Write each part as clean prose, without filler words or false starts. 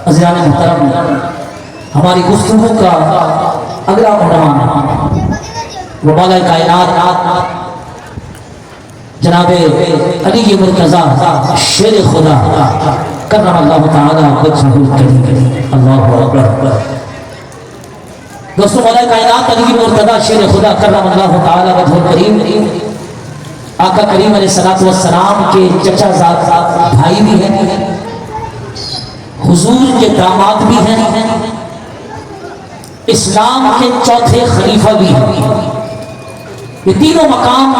عزیزان محترم، ہماری گفتگو کا اگلا عنوان وہ مولا کائنات جناب علی مرتضیٰ شیر خدا کرم اللہ تعالیٰ وجہہ الکریم۔ اللہ اکبر۔ دوستو، مولا کائنات علی مرتضیٰ شیر خدا کرم اللہ تعالیٰ وجہہ الکریم آقا کریم علیہ السلام کے چچا زاد بھائی بھی ہیں، حضور کے داماد بھی ہیں، اسلام کے چوتھے خلیفہ بھی ہیں۔ یہ تینوں مقام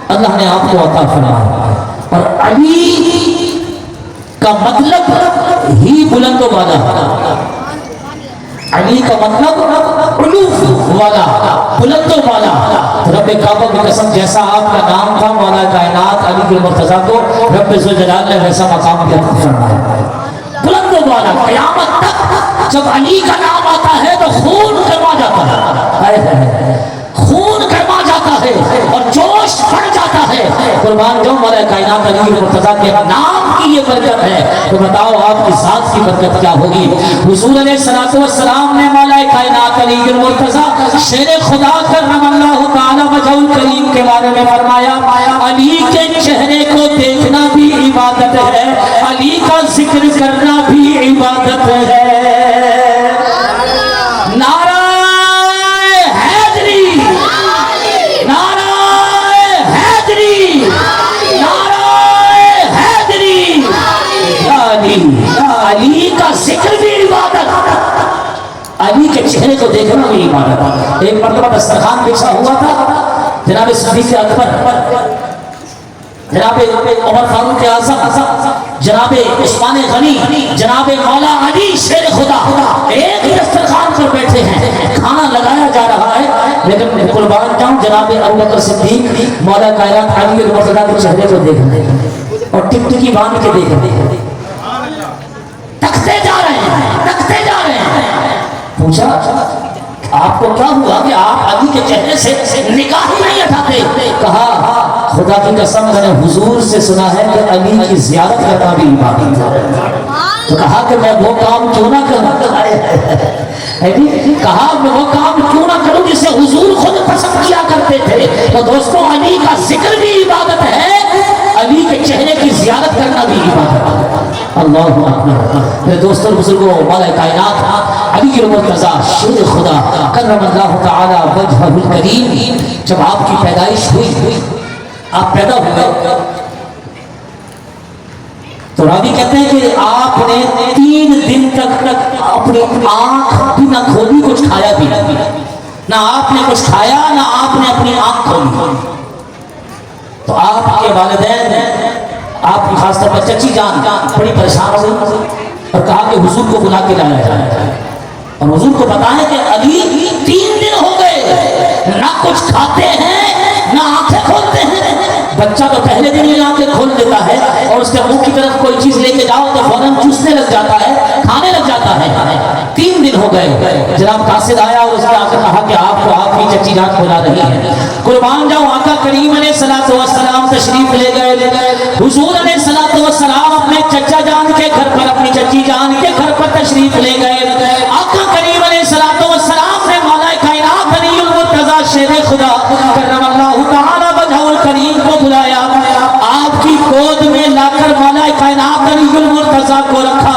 اللہ نے آپ کو عطا فرمایا، اور علی کا مطلب ہی بلند و بالا، علی کا مطلب علوف والا، بلند و بالا۔ رب کعبہ کی قسم، جیسا آپ کا نام تھا مولا کائنات علی مرتضیٰ کو رب ذوالجلال نے ویسا مقام بھی عطا فرمایا، بلند و بالا۔ قیامت تک جب علی کا نام آتا ہے تو خون گرما جاتا ہے، خون گرما جاتا ہے اور جوش بڑھ جاتا ہے۔ قربان جو مولا کائنات علی مرتضیٰ کے نام کی یہ برکت ہے، تو بتاؤ آپ کی ذات کی برکت کیا ہوگی۔ حضور علیہ السلام نے مولا کائنات علی مرتضیٰ شیر خدا کرم اللہ تعالی وجہہ الکریم کے بارے میں فرمایا، علی کے چہرے کو دیکھنا بھی عبادت ہے، علی کا ذکر کرنا بھی عبادت ہے۔ نعرہ حیدری، نعرہ حیدری، نعرہ حیدری۔ علی کا ذکر بھی عبادت، علی کے چہرے کو دیکھنا بھی عبادت۔ ایک مرتبہ دسترخوان بچھا ہوا تھا، جناب صدیق اکبر، جناب عمر فاروق اعظم، جناب عثمان غنی، جناب مولا علی شیر خدا ایک دسترخوان پر بیٹھے ہیں، کھانا لگایا جا رہا ہے، لیکن قربان جاؤں جناب ابوبکر صدیق مولا کائنات علی مرتضیٰ کے چہرے کو دیکھ رہے ہیں اور ٹکٹکی باندھ کے دیکھ رہے ہیں، تکتے جا رہے ہیں، تکتے جا رہے ہیں۔ پوچھا آپ کو کیا ہوا کہ آپ علی کے چہرے سے نگاہ ہی نہیں ہٹاتے؟ کہا خدا کی قسم میں نے حضور سے سنا ہے کہ علی کی زیارت کرنا بھی عبادت ہے۔ تو کہا کہ میں وہ کام کیوں نہ کروں، کہا میں وہ کام کیوں نہ کروں جسے حضور خود پسند کیا کرتے تھے۔ تو دوستو، علی کا ذکر بھی عبادت ہے، علی کے چہرے کی زیارت کرنا بھی عبادت ہے۔ اللہ اکبر۔ میرے دوستوں بزرگوں، مولا کائنات علی مرتضیٰ شیر خدا کرم اللہ تعالی وجہہ الکریم، جب آپ کی پیدائش ہوئی، آپ پیدا ہوئے، تو راوی کہتے ہیں کہ آپ نے 3 دن تک اپنی آنکھ بھی نہ کھولی، کچھ کھایا بھی نہ آپ نے کچھ کھایا، نہ آپ نے اپنی آنکھ کھولی۔ تو آپ کے والدین، آپ کی خاص طور پر چچی جان بڑی پریشان ہوئی اور کہا کہ حضور کو بلا کے لایا جائے، اور حضور کو بتائیں کہ علی 3 دن ہو گئے نہ کچھ کھاتے ہیں نہ آنکھیں کھولتے ہیں۔ بچہ تو پہلے دن ہی آنکھیں کھول دیتا ہے اور اس کے منہ کی طرف کوئی چیز لے کے جاؤ تو فوراً چوسنے لگ جاتا ہے، کھانے لگ جاتا ہے۔ 3 دن ہو گئے، جناب قاصد آیا اور اس نے آ کر کہا کہ آپ کو آپ کی چچی جان بلا رہی ہے۔ قربان جاؤ، آقا کریم علیہ السلام تشریف لے گئے۔ حضور علیہ السلام اپنے چچا جان کے گھر پر، اپنی چچی جان کے گھر پر تشریف لے گئے۔ آقا کریم علیہ السلام نے مولا کائنات علی مرتضیٰ شیر خدا کرم اللہ تعالی وجہہ الکریم کو بلایا، آپ کی گود میں لا کر مولا کائنات علی مرتضیٰ کو رکھا۔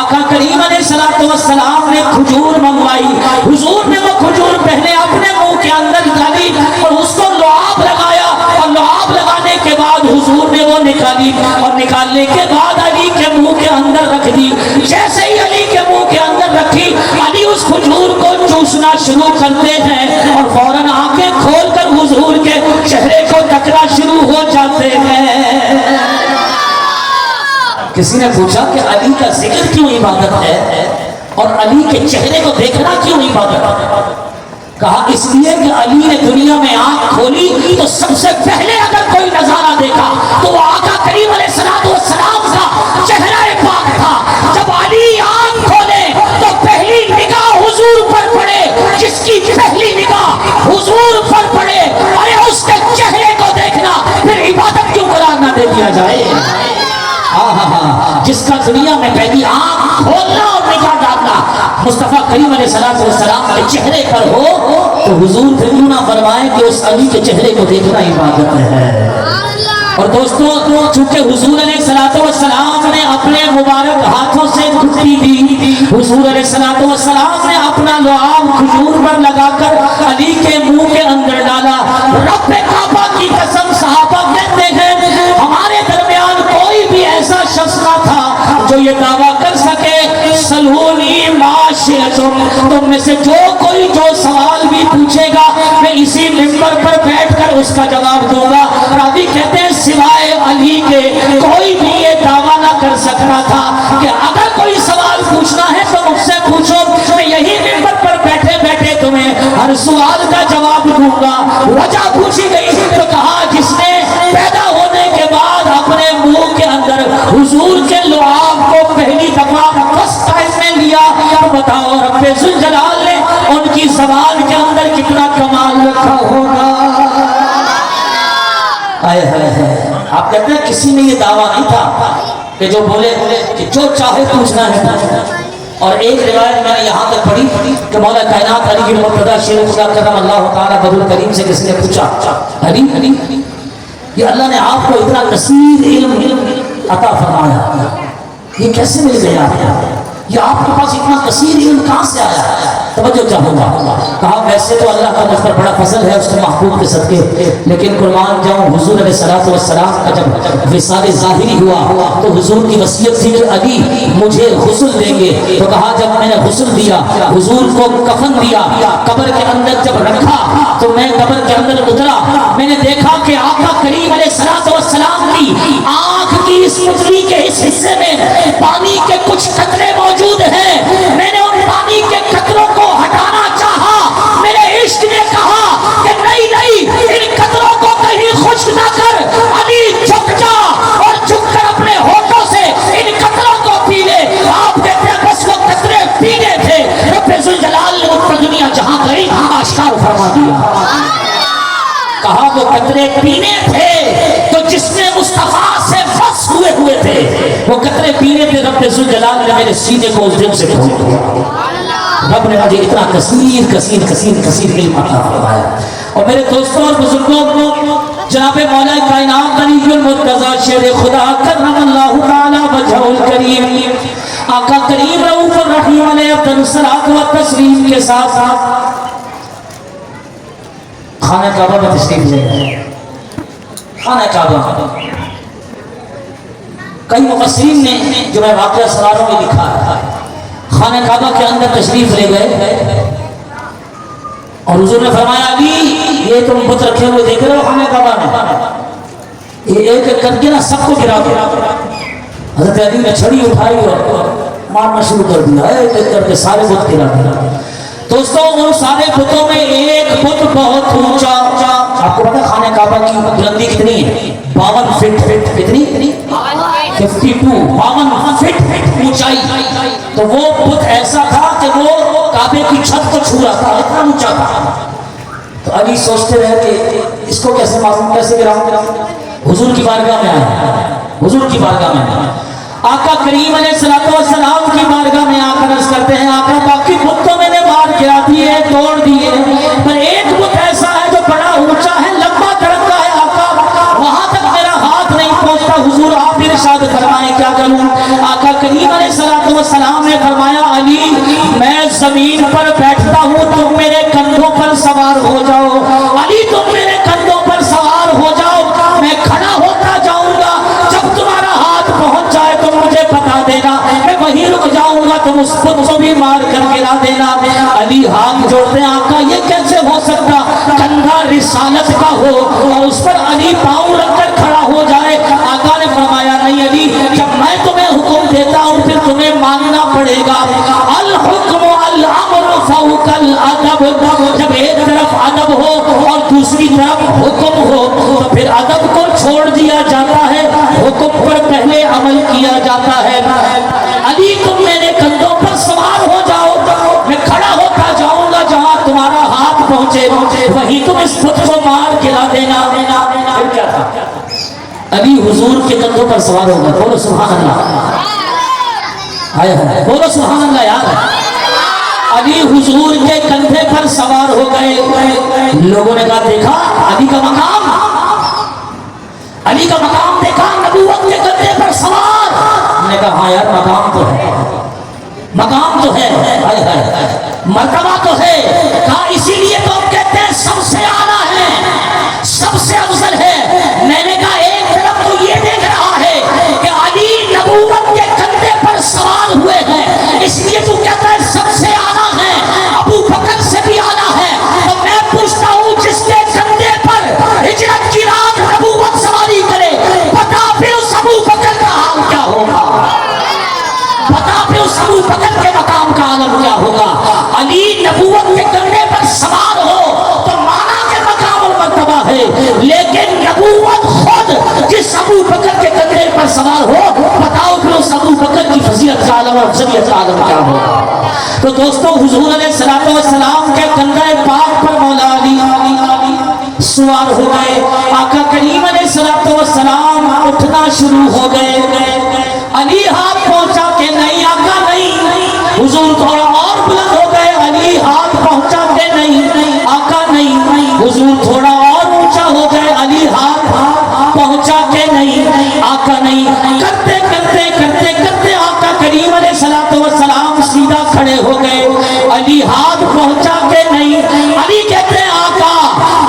آقا کریم علیہ السلام نے کھجور منگوائی، حضور نے وہ کھجور پہلے اپنے منہ کے اندر ڈالی اور اس کو لعاب لگایا، اور لعاب لگانے کے بعد حضور نے وہ نکالی، اور نکالنے کے بعد علی کے منہ کے اندر رکھ دی۔ جیسے ہی علی کے منہ کے اندر رکھی، علی اس کھجور کو چوسنا شروع کرتے ہیں اور فوراً آنکھیں کھول کر حضور کے چہرے کو تکنا شروع ہو جاتے ہیں۔ کسی نے پوچھا کہ علی کا ذکر کیوں عبادت ہے اور علی کے چہرے کو دیکھنا کیوں عبادت ہے؟ کہا اس لیے کہ علی نے دنیا میں آنکھ کھولی تو سب سے پہلے اگر کوئی نظارہ دیکھا تو وہ آقا کریم علیہ السلام کا چہرہ پاک تھا۔ جب علی آنکھ کھولے تو پہلی نگاہ حضور پر پڑے، جس کی پہلی نگاہ حضور پر پڑے، ارے اس کے چہرے کو دیکھنا پھر عبادت کیوں قرار نہ دے دیا جائے؟ جس کا دنیا میں پہلی آنکھ کھولنا اور نگاہ ڈالنا مصطفیٰ کریم علیہ السلام کے چہرے پر ہو تو حضور پھر کیوں نہ فرمائے کہ اس علی کے چہرے کو دیکھنا عبادت ہے۔ اور دوستو چونکہ حضور علیہ السلام نے اپنے مبارک ہاتھوں سے گھٹی دی، حضور علیہ السلام نے اپنا لعاب کھجور پر لگا کر علی کے منہ کے اندر ڈالا۔ رب کعبہ کی قسم صحابہ کہتے ہیں ہمارے درمیان کوئی بھی ایسا شخص نہ تھا جو یہ دعویٰ کر سکے سلونی ما شئتم، تم میں سے جو کوئی جو سوال بھی پوچھے گا میں اسی منبر پر بیٹھ کر اس کا جواب دوں گا۔ راوی کہتے ہیں سوائے علی کے کوئی بھی یہ دعویٰ نہ کر سکتا تھا کہ اگر کوئی سوال پوچھنا ہے تو مجھ سے پوچھو، میں یہی منبر پر بیٹھے بیٹھے تمہیں ہر سوال کا جواب دوں گا۔ وجہ پوچھی گئی تو کہا جس نے پیدا ہونے کے بعد اپنے منہ کے اندر حضور کے لعاب کو پہلی دفعہ فرسٹ ٹائم میں لیا، بتاؤ رب ذوالجلال نے ان کی زبان کے اندر کتنا کمال رکھا ہوگا۔ آپ کہتے ہیں کسی نے یہ دعویٰ نہیں تھا کہ جو بولے کہ جو چاہے پوچھنا ہے۔ اور ایک روایت میں نے یہاں تک پڑھی کہ مولا کائنات علی المرتضیٰ شیر خدا کرم اللہ تعالیٰ بدر کریم سے کس نے پوچھا علی یہ اللہ نے آپ کو اتنا کثیر علم عطا فرمایا، یہ کیسے مل گیا؟ یہ آپ کے پاس اتنا کثیر علم کہاں سے آیا؟ توجہ چاہوں گا۔ کہا ویسے تو اللہ کا مجھ پر بڑا فضل ہے اس کے محبوب کے صدقے، لیکن قربان جاؤں حضور علیہ السلام کا جب وصال ظاہری ہوا تو حضور کی وصیت تھی کہ علی مجھے غسل دیں گے، تو کہا جب میں نے غسل دیا، حضور کو کفن دیا، قبر کے اندر جب رکھا تو میں قبر کے اندر اترا، میں نے دیکھا کہ آقا کریم علیہ السلام کی آنکھ کی اس پتلی کے اس حصے میں پانی کے کچھ قطرے موجود ہیں۔ میں نے ان پانی کے قطروں کو ہٹانا چاہا، میرے عشق نے کہا کہ نہیں ان قطروں کو کہیں خشک نہ کر، علی جھک جا اور جھک کر اپنے ہونٹوں سے ان قطروں کو پی لے۔ آپ کہتے ہیں بس وہ قطرے پینے تھے، رب ذوالجلال نے ان پر دنیا جہاں گئی آشکار فرما دیا۔ کہا وہ قطرے پینے تھے تو جس میں مصطفیٰ سے فس ہوئے تھے وہ قطرے پینے تھے، رب ذوالجلال نے میرے سینے کو اس دن سے کھول دیا۔ رب نے مجھے اتنا کثیر علم عطا فرمایا۔ اور میرے دوستوں اور بزرگوں، جناب مولا کائنات علی المرتضیٰ شیر خدا کرم اللہ تعالی وجہہ الکریم آقا کریم رؤوف الرحیم علیہ الصلوۃ والتسلیم کے ساتھ خانہ کعبہ میں تشریف لے گئے۔ خانہ کعبہ کئی مفسرین نے جو میں واقعہ سناروں میں لکھا ہے، خانہ کعبہ کے اندر تشریف لے گئے اور حضور نے فرمایا علی یہ تم بت رکھے ہوئے دیکھ رہے ہو خانہ کعبہ میں، یہ ایک ایک کر کے نا سب کو گرا دیا۔ حضرت علی نے چھڑی اٹھائی اور مارنا شروع کر دیا، ایک ایک کر کے سارے بت گرا دیا۔ دوستوں ان سارے بتوں میں ایک بت بہت اونچا، آپ کو پتا خانہ کعبہ کی بلندی کتنی ہے؟ 52 فٹ۔ کتنی؟ 52 فٹ اونچائی۔ تو وہ بت ایسا تھا کہ وہ کعبے کی چھت کو چھو رہا تھا، اتنا اونچا تھا۔ تو علی سوچتے رہے کہ اس کو کیسے معلوم، کیسے گراؤں؟ حضور کی بارگاہ میں آئے، حضور کی بارگاہ میں آقا کریم علیہ السلام کی بارگاہ میں آ کر عرض کرتے ہیں آقا باقی بتوں میں نے مار گرا دیے، توڑ دیے، پر ایک بت ایسا ہے جو بڑا اونچا ہے، لمبا تڑکا ہے آقا، وہاں تک میرا ہاتھ نہیں پہنچتا، حضور آپ ارشاد فرمائیں کیا کروں؟ آقا کریم علیہ السلام نے فرمایا علی میں زمین پر بیٹھتا ہوں، تم میرے کندھوں پر سوار ہو جاؤ، علی تم میرے کندھوں پر سوار ہو جاؤ، میں کھڑا ہوتا جاؤں گا، جب تمہارا ہاتھ پہنچ جائے تو مجھے بتا دینا، میں وہیں رک جاؤں گا، تم اس بت کو بھی مار کر گرا دینا۔ علی ہاتھ جوڑتے ہیں آقا یہ کیسے ہو سکتا؟ کندھا رسالت کا ہو اور اس پر علی پاؤں رکھ کر کھڑا ہو جائے۔ آقا نے فرمایا نہیں علی، جب میں تمہیں حکم دیتا ہوں پھر تمہیں ماننا پڑے گا۔ الحکم الامر فوق الادب، جب ایک طرف ادب ہو اور دوسری طرف حکم ہو تو پھر ادب کو چھوڑ دیا جاتا ہے، حکم پر پہلے عمل کیا جاتا ہے۔ علی تم میرے کندھوں پر سوار ہو جاؤ، میں کھڑا ہوتا جاؤں گا، جہاں تمہارا ہاتھ پہنچے وہیں تم اس بت کو مار گرا دینا۔ پھر کیا تھا؟ علی حضور کے کندھوں پر سوار ہو گئے، بولو سبحان اللہ۔ بولو سبحان اللہ یار. علی حضور کے کندھے پر سوار ہو گئے. لوگوں نے کہا دیکھا علی کا مقام دیکھا, نبوت کے کندھے پر سوار. ہم نے کہا ہاں یار مقام تو ہے, مرتبہ تو ہے. کہا اسی لیے تو ہم کہتے ہیں سب سے اعلیٰ ہے, سب سے افضل ہے. میں نے کہا ایک طرف تو یہ دیکھ رہا ہے کہ علی نبوت کے کندھے پر سوار ہوئے ہیں, اس لیے تو کہتا ہے سب سے اعلیٰ ہے, ابو بکر سے بھی اعلیٰ ہے. تو میں پوچھتا ہوں جس کے کندھے پر ہجرت کی رات نبوت سواری کرے, بتا پھر اس ابو بکر کا حال کیا ہوگا, بتا پھر اس ابو بکر کے مقام کا عالم کیا ہوگا. علی نبوت کے کندھے پر سوار ہو تو مانا کے مقام اور مرتبہ ہے, لیکن نبوت خود جس ابو بکر کے کندھے پر سوار ہو, بتاؤ پھر اس ابو بکر کی فضیلت کا عالم اور افضلیت کا عالم کیا ہوگا. تو دوستو حضور علیہ السلام کے کندھے پاک پر مولا علی سوار ہو گئے. آقا کریم علیہ السلام اٹھنا شروع ہو گئے. علی ہاتھ پہنچا کہ نہیں آقا نہیں. حضور تھوڑا اور بلند ہو گئے. علی ہاتھ پہنچا کہ نہیں آقا نہیں. حضور تھوڑا اور اونچا ہو گئے. علی ہاتھ پہنچا کہ نہیں آقا نہیں. کرتے آقا کریم علیہ السلام سیدھا کھڑے ہو گئے. علی ہاتھ پہنچا کہ نہیں. علی کہتے ہیں آقا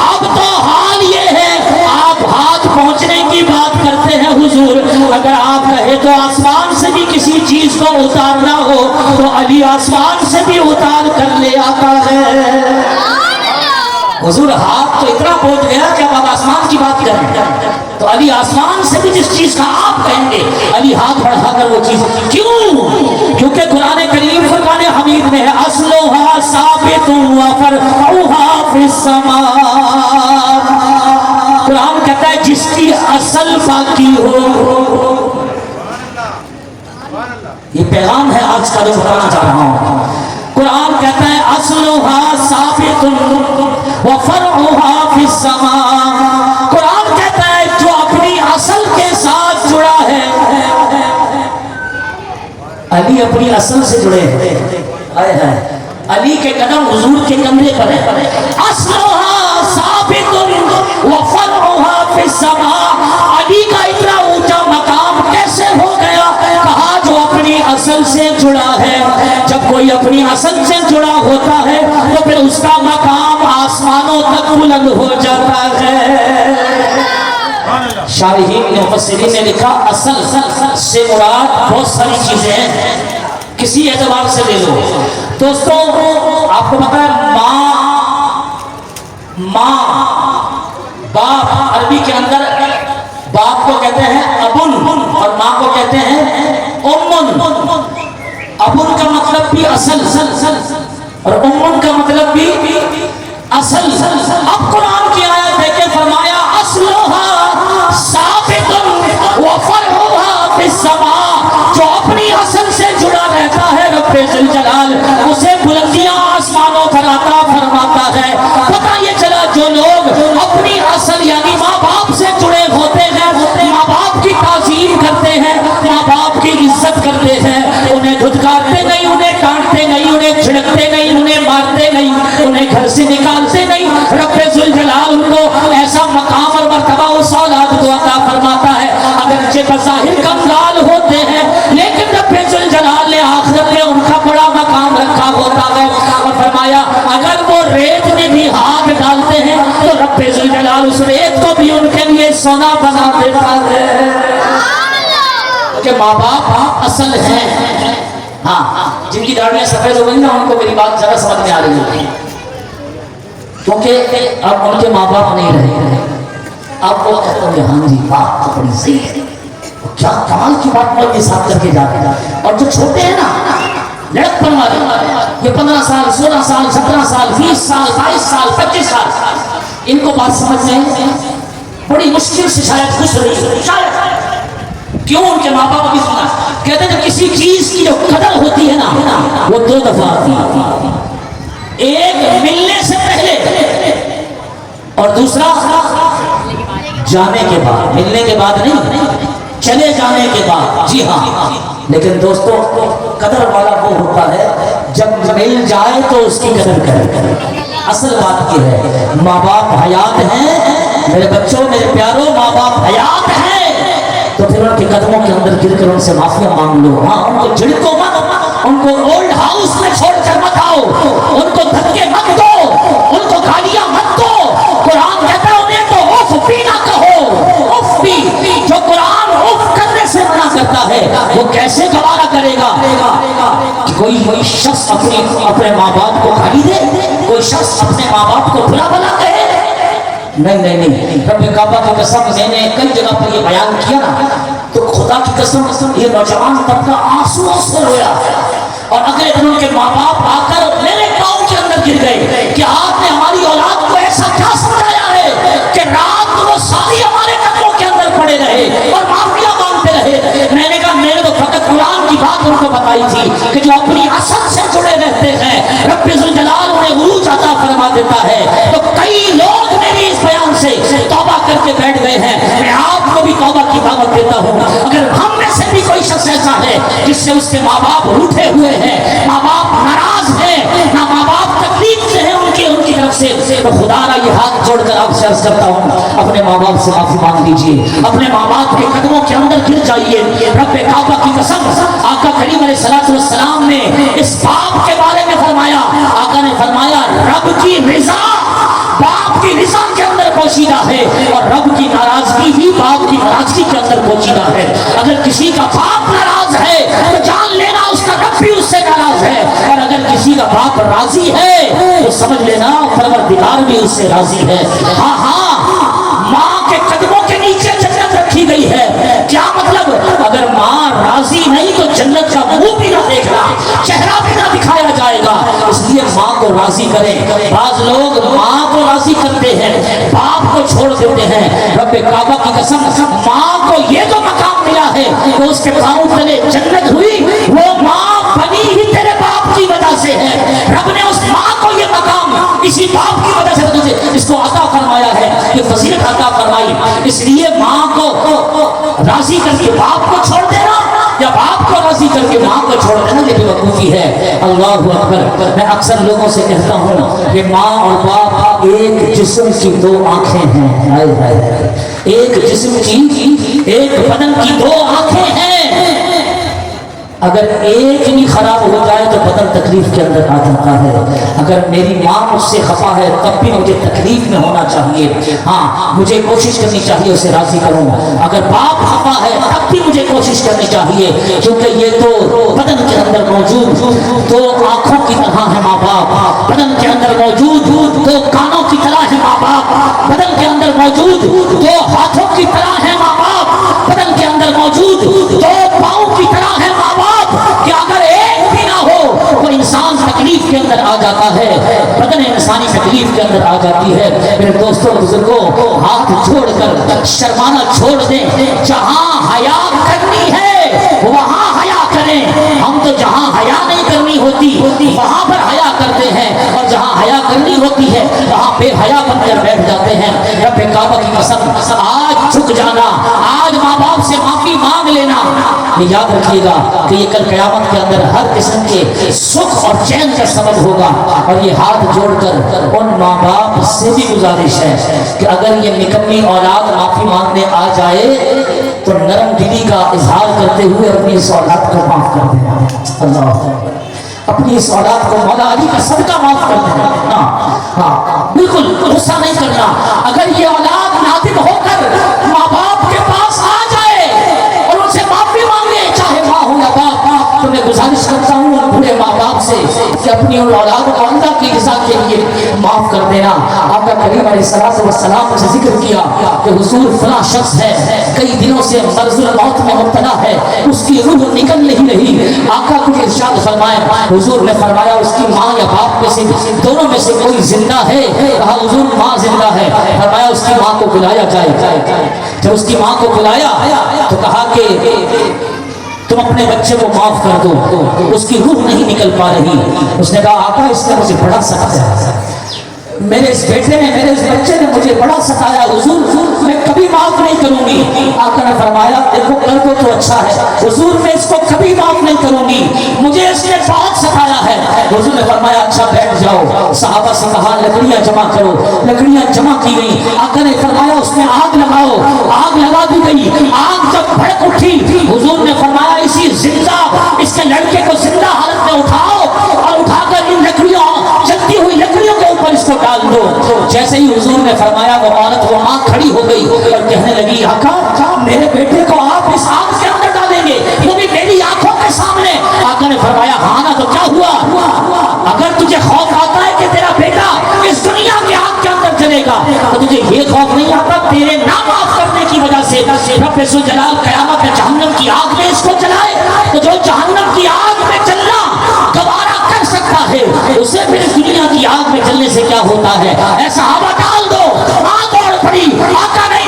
اب تو حال یہ ہے, آپ ہاتھ پہنچنے کی بات کرتے ہیں حضور, اگر آپ کہے تو آسمان سے بھی کسی چیز کو اتارنا ہو تو علی آسمان سے بھی اتار کر لے آتا ہے. حضور ہاتھ تو اتنا پہنچ گیا کہ اب آپ آسمان کی بات کریں تو علی آسمان سے بھی جس چیز کا آپ کہیں گے علی ہاتھ بڑھا کر وہ چیز. کیوں؟ کیونکہ قرآن کریم فرقان حمید میں ہے اصلها ثابت وفرعها فی السماء. قرآن کہتا ہے جس کی اصل باقی ہو. یہ پیغام ہے آج کا جو بتانا چاہ رہا ہوں. قرآن کہتا ہے اصلها ثابت وفرعها فی السماء. قرآن کہتا ہے جو اپنی اصل کے ساتھ جڑا ہے, علی اپنی اصل سے جڑے ہیں. علی کے قدم حضور کے کندھے پر ہے. اصلها ثابت وفرعها فی السماء. علی کا اتنا اونچا مقام کیسے ہو گیا؟ کہا جو اپنی اصل سے جڑا ہے. جب کوئی اپنی اصل سے جڑا ہوتا ہے تو پھر اس کا مقام آسمانوں تک بلند ہو جاتا ہے. شارحین مفسرین نے لکھا اصل سے مراد بہت ساری چیزیں ہیں, کسی اعتبار سے لے لو. دوستوں آپ کو پتا ہے ماں باپ, عربی کے اندر باپ کو کہتے ہیں ابن اور ماں کو کہتے ہیں امن. ابن کا مطلب بھی اصل اور امن کا مطلب بھی اصل. اب قرآن کی آیت دیکھیں فرمایا اصلها ثابت وفرعها فی السماء. جو اپنی اصل سے جڑا رہتا ہے رب ذوالجلال اسے بلندیاں آسمانوں پر عطا فرماتا ہے. پتہ یہ چلا جو لوگ اپنی اصل یعنی ماں باپ سے جڑے ہوتے ہیں, ماں باپ کی تعظیم کرتے ہیں, ماں باپ کی عزت کرتے ہیں, انہیں دھتکارتے نہیں, انہیں ڈانٹتے نہیں, انہیں جھڑکتے نہیں, انہیں مارتے نہیں, انہیں گھر سے نکالتے نہیں. رب ذوالجلال ان کو ایسا مقام اور مرتبہ اس اولاد کو عطا فرماتا ہے. اگرچہ بظاہر کنگال ہوتے ہیں لیکن رب ذوالجلال نے آخرت میں ان کا بڑا مقام رکھا ہوتا ہے. اور فرمایا اگر وہ ریت میں بھی ہاتھ ڈالتے ہیں تو رب ذوالجلال اس ریت کو بھی ان کے لیے سونا بنا دیتا ہے. کہ ماں باپ اصل ہیں. ہاں جن کی داڑیاں سفید ہو گئی نا ان کو میری بات ذرا سمجھ میں آ رہی ہے, کیونکہ اب ان کے ماں باپ نہیں رہے. اب وہ کہتے ہیں ہاں جی بات تو بڑی صحیح ہے, کیا کمال کی بات مولوی صاحب کر کے جاتے ہیں. اور جو چھوٹے ہیں نا لڑک پن والے, یہ 15 سال 16 سال 17 سال 20 سال 22 سال 25 سال, ان کو بات سمجھ میں بڑی مشکل سے شاید خوش رہی. کیوں؟ ان کے ماں باپ ابھی سنا کہتے ہیں کسی چیز کی جو قدر ہوتی ہے نا وہ 2 دفعہ آتی ہے. ایک ملنے سے پہلے اور دوسرا جانے کے بعد. ملنے کے بعد نہیں, چلے جانے کے بعد. جی ہاں, لیکن دوستو قدر والا وہ ہوتا ہے جب مل جائے تو اس کی قدر کرے. اصل بات یہ ہے ماں باپ حیات ہیں میرے بچوں میرے پیاروں، ماں باپ حیات ہیں تو پھر ان کے قدموں کے اندر گر کر ان سے معافیا مانگ لو. ہاں ان کو جھڑکو مت، ان کو اولڈ ہاؤس میں چھوڑ کر مت آؤ، ان کو دھکے مت دو، ان کو گالیاں مت دو. قرآن کہتا ہے انہیں تو اف بھی نہ کہو. اف بھی، جو قرآن اف کرنے سے منع کرتا ہے وہ کیسے گوارا کرے گا کہ کوئی شخص اپنے ماں باپ کو گالی دے، کوئی شخص اپنے ماں باپ کو برا بھلا کہے؟ نہیں. رب کعبہ کی قسم میں نے کئی جگہ پر یہ بیان کیا نا تو خدا کی قسم یہ نوجوان طبقہ آنسو سے رویا. اور اگلے دن ان کے ماں باپ آ کر میرے پاؤں کے اندر گر گئے کہ آپ نے ہماری اولاد کو ایسا کیا سمجھایا ہے کہ رات وہ ساری ہمارے قدموں کے اندر پڑے رہے اور معافیا مانگتے رہے. میں نے کہا میں نے تو فقط قرآن کی بات ان کو بتائی تھی کہ جو اپنی اصل سے جڑے رہتے ہیں رب ذوالجلال انہیں عروج عطا فرما دیتا ہے. تو کئی لوگ میری اس بیان سے توبہ کر کے بیٹھ گئے ہیں. میں آپ کو بھی توبہ کی دعوت دیتا ہوں. اگر ہم میں سے بھی کوئی شخص ایسا ہے جس سے اس کے ماں باپ روٹھے ہوئے ہیں، ماں باپ ناراض ہیں، نہ ماں باپ تکلیف سے ہیں ان کی طرف سے، تو خدا را یہ ہاتھ جوڑ کر آپ سے عرض کرتا ہوں اپنے ماں باپ سے معافی مانگ لیجیے، اپنے ماں باپ کے قدموں کے اندر گر جائیے. رب کعبہ کی قسم آقا کریم علیہ السلام نے اس باپ کے بارے میں فرمایا. آقا نے فرمایا رب کی رضا باپ کی رضا کے اندر پوشیدہ ہے اور رب کی ناراضگی بھی باپ کی ناراضگی کے اندر پوشیدہ ہے. اگر کسی کا باپ ناراض ہے تو جان لینا اس کا رب بھی اس سے ناراض ہے، اور اگر کسی کا باپ راضی ہے تو سمجھ لینا پروردگار بھی اس سے راضی ہے. ہاں ماں کے قدموں کے نیچے جنت رکھی گئی ہے. کیا مطلب؟ اگر ماں راضی نہیں تو جنت کا منہ بھی نہ دیکھنا، چہرہ بھی نہ دکھایا جائے گا. اس لیے ماں کو راضی کریں. بعض لوگ ماں کو راضی کرتے ہیں باپ کو چھوڑ دیتے ہیں. رب کعبہ کی قسم ماں کو یہ تو مقام ملا ہے کہ اس کے پاؤں تلے جنت ہوئی، وہ ماں بنی ہی تیرے باپ کی وجہ سے ہے. رب نے اس ماں کو یہ مقام اسی باپ کی وجہ سے اس کو عطا فرمایا ہے، یہ فضیلت عطا فرمائی. اس لیے ماں کو راضی کر کے باپ کو چھوڑ دینا یا باپ کو راضی کر کے ماں کو چھوڑ دینا یہ بے وقوفی ہے. اللہ اکبر. میں اکثر لوگوں سے کہتا ہوں کہ ماں اور باپ ایک جسم کی دو آنکھیں ہیں. ایک جسم کی ایک بدن کی دو آنکھیں ہیں. اگر ایک بھی خراب ہو جائے تو بدن تکلیف کے اندر آ جاتا ہے. اگر میری ماں مجھ سے خفا ہے تب بھی مجھے تکلیف میں ہونا چاہیے. ہاں مجھے کوشش کرنی چاہیے اسے راضی کروں. اگر باپ خفا ہے تب بھی مجھے کوشش کرنی چاہیے، کیونکہ یہ تو بدن کے اندر موجود دو آنکھوں کی طرح ہے ماں باپ. بدن کے اندر موجود دو کانوں کی طرح ہے ماں باپ. بدن کے اندر موجود دو ہاتھوں کی طرح ہے ماں باپ. بدن کے اندر موجود دو پاؤں کی طرح ہے ماں باپ. کہ اگر ایک بھی نہ ہو تو انسان تکلیف کے اندر آ جاتا ہے، بدن انسانی تکلیف کے اندر آ جاتی ہے. میرے دوستوں بزرگوں ہاتھ چھوڑ کر شرمانا چھوڑ دیں. جہاں حیا کرنی ہے وہاں حیا کریں. ہم تو جہاں حیا نہیں کرنی ہوتی وہاں پر حیا کرتے ہیں، اور جہاں حیا کرنی ہوتی ہے وہاں بے حیا بن کر بیٹھ جاتے ہیں. رب کعبہ کی قسم آج جھک جانا، آج ماں باپ سے معافی مانگ لینا. یاد رکھیے گا کہ یہ کل قیامت کے اندر ہر قسم کے سکھ اور چین کا سبب ہوگا. اور یہ ہاتھ جوڑ کر ان ماں باپ سے بھی گزارش ہے کہ اگر یہ نکمی اولاد معافی مانگنے آ جائے تو نرم دلی کا اظہار کرتے ہوئے اپنی اس اولاد کو معاف کر دینا. اللہ اپنی اس اولاد کو مولا علی کا صدقہ معاف کر دینا. ہاں بالکل غصہ نہیں کرنا. اگر یہ اولاد نادم ہو کر ماں باپ کے پاس آ جائے اور ان سے معافی مانگے چاہے ماں ہو یا باپ، تو میں گزارش کرتا ہوں اپنے ماں باپ سے کہ اپنی ان اولاد کو اللہ کی رضا کے لیے معاف کر دینا. آقا کریم علیہ السلام سے ذکر کیا کہ حضور فلاں شخص ہے کئی دنوں سے مرض الموت میں مبتلا ہے، اس کی روح نکل نہیں رہی. آقا کو ارشاد فرمائے، حضور نے فرمایا اس کی ماں یا باپ میں سے دونوں میں سے کوئی زندہ ہے؟ کہا حضور ماں زندہ ہے. فرمایا اس کی ماں کو بلایا جائے. جب اس کی ماں کو بلایا تو کہا کہ تم اپنے بچے کو معاف کر دو، اس کی روح نہیں نکل پا رہی. اس نے کہا آقا اس نے مجھے بڑا سخت ہے، میرے اس بیٹے نے میرے اس بچے نے مجھے بڑا ستایا حضور میں کبھی معاف نہیں کروں گی. آقا نے فرمایا دیکھو کر دو تو اچھا ہے. حضور میں اس کو کبھی معاف نہیں کروں گی, مجھے اس نے بہت ستایا ہے. حضور نے فرمایا اچھا بیٹھ جاؤ. صحابہ سے کہا لکڑیاں جمع کرو. لکڑیاں جمع کی گئی. آقا نے فرمایا اس میں آگ لگاؤ. آگ لگا دی گئی. آگ جب بھڑک اٹھی حضور نے فرمایا اسی زندہ اس کے لڑکے کو زندہ حالت میں اٹھاؤ اور اٹھا کر ان لکڑیوں جلتی ہوئی لکڑیوں کے اوپر اس کو ڈال دو. جیسے ہی حضور نے فرمایا وہ عورت وہاں کھڑی ہو گئی اور کہنے لگی آقا میرے بیٹے کو آپ اس آگ کے اندر ڈالیں گے وہ بھی میری آنکھوں کے سامنے. آقا نے فرمایا ہاں نا تو کیا ہوا, اگر تجھے خوف آتا ہے کہ تیرا بیٹا اس دنیا کی آگ کے اندر جلے گا تو تجھے یہ خوف نہیں آتا تیرے نہ معاف کرنے کی وجہ سے رب ذوالجلال قیامت میں جہنم کی آگ میں اس کو جلائے. تو جو جہنم کی آگ میں جلنا گوارا کر سکتا ہے اسے پھر اس دنیا کی آگ میں جلنے سے کیا ہوتا ہے. اے صحابہ ڈال دو. آگ اور پڑی. آقا نہیں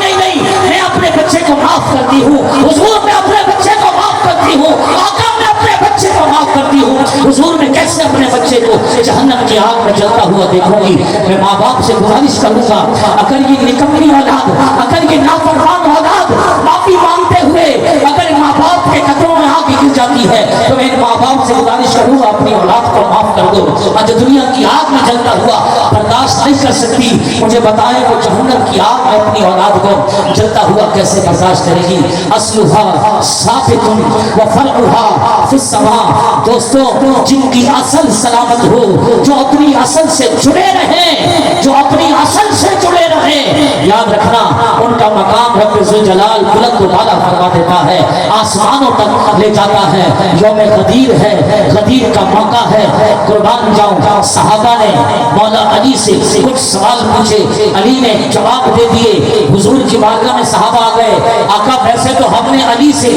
میں اپنے بچے کو معاف کرتی ہوں. حضور میں اپنے بچے کو معاف کرتی ہوں. آقا میں اپنے بچے کو معاف کرتی ہوں. حضور میں کیسے اپنے بچے کو جہنم کی آگ میں جلتا ہوا دیکھوں گی. میں ماں باپ سے گزارش کروں گا اگر یہ نکملی اولاد اگر یہ نافرمان اولاد معافی مانگتے ہوئے اگر ماں باپ کے قدموں میں آ کے گر جاتی ہے تو میں ماں باپ سے گزارش کروں گا اپنی اولاد کو معاف کر دو. آج دنیا کی آگ میں جلتا ہوا برداشت نہیں کر سکتی, مجھے بتائیں وہ جہنم کی آگ میں اپنی اولاد کو جلتا ہوا کیسے برداشت کرے گی. اصلها ثابت وفرعها فی السماء. دوستو جن کی اصل سلامت ہو, جو اپنی اصل سے جڑے رہیں, جو اپنی اصل سے جڑے رہیں, یاد رکھنا ان کا مقام رب ذوالجلال بلند و بالا فرما دیتا ہے, آسمانوں تک لے جاتا ہے. یوم غدیر ہے, غدیر کا موقع ہے. قربان جاؤں صحابہ نے مولا علی سے کچھ سوال پوچھے, علی نے جواب دے دیے. حضور کی بارگاہ میں صحابہ آ گئے, آقا ویسے تو ہم نے علی سے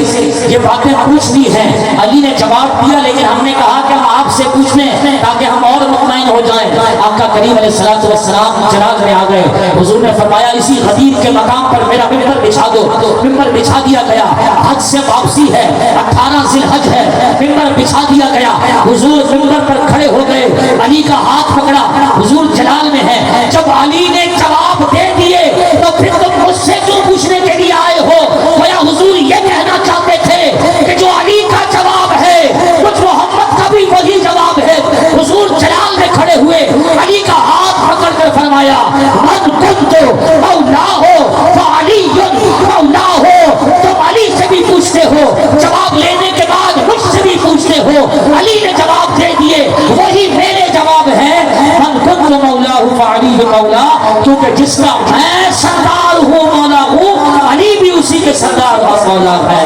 یہ باتیں پوچھ لی ہیں, علی نے جواب دیا لیکن ہم نے کہا کہ ہم آپ سے پوچھ لیں تاکہ ہم اور مطمئن ہو جائیں. آقا کریم علیہ السلام جلال میں آ گئے. حضور نے فرمایا اسی غدیر کے مقام پر میرا ممبر بچھا دو. ممبر بچھا دیا گیا. حج سے واپسی ہے, 18 ذی الحج ہے, ممبر بچھا دیا گیا. حضور ممبر پر کھڑے ہو گئے, علی کا ہاتھ پکڑا. حضور جلال میں ہے. جب علی نے جواب دے دیے تو پھر تم مجھ سے کیوں پوچھنے کے لیے آئے ہو؟ گویا حضور یہ کہنا چاہتے تھے کہ جو علی کا جواب ہے کچھ محمد کا بھی وہی جواب ہے. حضور جلال میں کھڑے ہوئے, علی کا ہاتھ پکڑ کر فرمایا من کنت مولا ہو فعلی مولا ہو. تم علی سے بھی پوچھتے ہو, جواب لینے کے بعد مجھ سے بھی پوچھتے ہو. علی نے جواب دے دیے وہی میرے جواب ہے. من کنت مولا ہو فعلی مولا, کیونکہ جس کا میں سردار ہوں مولا ہوں, علی بھی اسی کے سردار اور مولا ہے.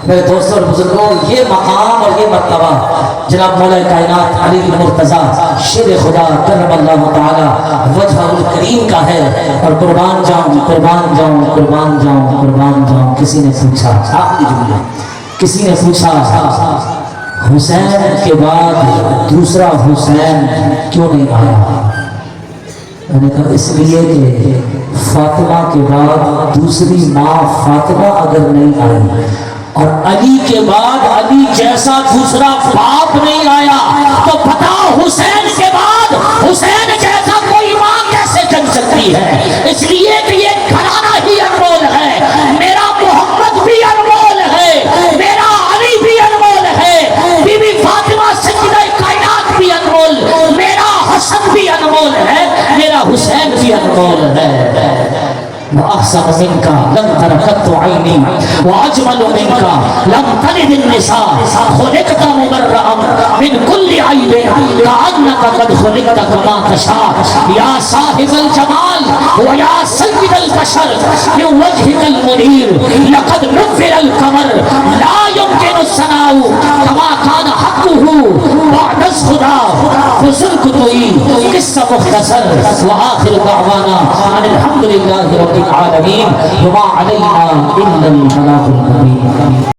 میرے دوستوں اور بزرگوں, یہ مقام اور یہ مرتبہ جناب مولا کائنات علی مرتضیٰ شیر خدا کرم اللہ تعالی وجہ الکریم کا ہے. اور قربان جاؤں قربان جاؤں قربان جاؤں قربان جاؤں. کسی نے پوچھا, آخری جملہ, کسی نے پوچھا حسین کے بعد دوسرا حسین کیوں نہیں آیا؟ میں نے کہا اس لیے کہ فاطمہ کے بعد دوسری ماں فاطمہ اگر نہیں آئی اور علی کے بعد علی جیسا دوسرا باپ نہیں آیا تو بتاؤ حسین کے بعد حسین جیسا کوئی ماں کیسے جن سکتی ہے؟ اس لیے کہ یہ گھرانہ ہی انمول ہے. میرا محمد بھی انمول ہے, میرا علی بھی انمول ہے, بی بی فاطمہ سیدہ کائنات بھی انمول, میرا حسن بھی انمول ہے, میرا حسین بھی انمول ہے. وأحسن منك لم تر قط عيني وأجمل منك لم تلد النساء خلقت مبرأ من كل عيب كأنك قد خلقت كما تشاء يا صاحب الجمال ويا سيد البشر من وجهك المنير لقد نفر القمر لا يمكن الثناء كما كان حقه بعد الخدا بزرگ توئی قصہ مختصر. وآخر دعوانا ان الحمد للہ رب العالمین وما علینا الا البلاغ المبین.